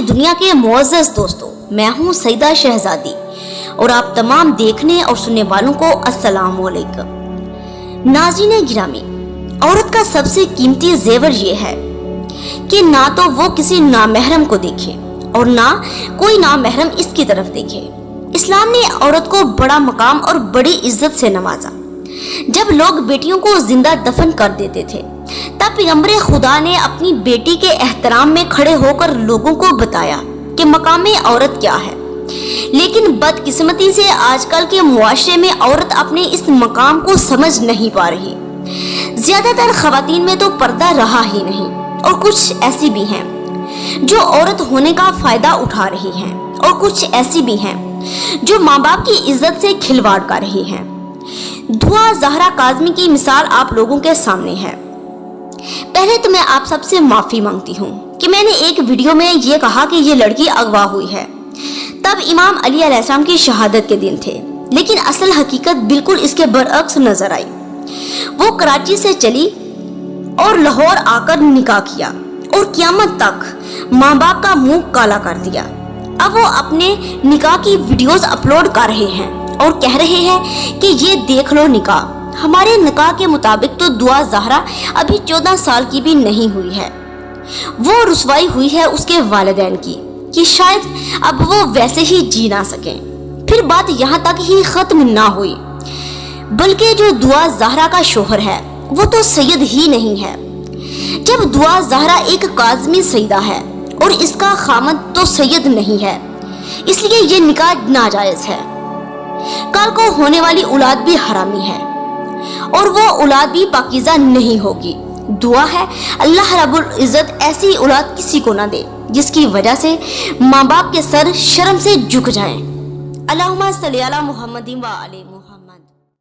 दुनिया के मुअज़्ज़ज़ दोस्तों, मैं हूँ सईदा शहजादी और आप तमाम देखने और सुनने वालों को अस्सलाम वालेकुम। नाज़रीन गिरामी, औरत का सबसे कीमती जेवर ये है कि ना तो वो किसी नामहरम को देखे और ना कोई नामहरम इसकी तरफ देखे। इस्लाम ने औरत को बड़ा मकाम और बड़ी इज्जत से नवाजा। जब लोग बेटियों को जिंदा दफन कर देते थे, तब पैगंबर खुदा ने अपनी बेटी के एहतराम में खड़े होकर लोगों को बताया कि मकाम औरत क्या है। लेकिन बदकिस्मती से आजकल के मुआशरे में औरत अपने इस मकाम को समझ नहीं पा रही। ज्यादातर खवातीन में तो पर्दा रहा ही नहीं, और कुछ ऐसी भी हैं जो औरत होने का फायदा उठा रही हैं, और कुछ ऐसी भी हैं जो माँ बाप की इज्जत से खिलवाड़ कर रही हैं। दुआ ज़हरा काज़मी की मिसाल आप लोगों के सामने है। पहले तो मैं आप सबसे माफी मांगती हूँ कि मैंने एक वीडियो में ये कहा कि ये लड़की अगवा हुई है। तब इमाम अली अलैहिस्सलाम की शहादत के दिन थे, लेकिन असल हकीकत बिल्कुल इसके बरअक्स नजर आई। वो कराची से चली और लाहौर आकर निकाह किया और क़यामत तक माँ बाप का मुंह काला कर दिया। अब वो अपने निकाह की वीडियोस अपलोड कर रहे हैं और कह रहे हैं कि ये देख लो निकाह। हमारे निकाह के मुताबिक तो दुआ ज़हरा अभी 14 साल की भी नहीं हुई है। वो रुसवाई हुई है उसके वालिदैन की कि शायद अब वो वैसे ही जी ना सकें। फिर बात यहाँ तक ही खत्म ना हुई, बल्कि जो दुआ ज़हरा का शोहर है वो तो सैयद ही नहीं है। जब दुआ ज़हरा एक काज़मी सईदा है और इसका खामद तो सैयद नहीं है, इसलिए ये निकाह नाजायज है। कल को होने वाली औलाद भी हरामी है और वो औलाद भी पाकीज़ा नहीं होगी। दुआ है अल्लाह रब्बुल इज़्ज़त ऐसी औलाद किसी को ना दे जिसकी वजह से माँ बाप के सर शर्म से झुक जाएं। अल्लाहुम्मा सल्ली अला मुहम्मदिन व आले मुहम्मद।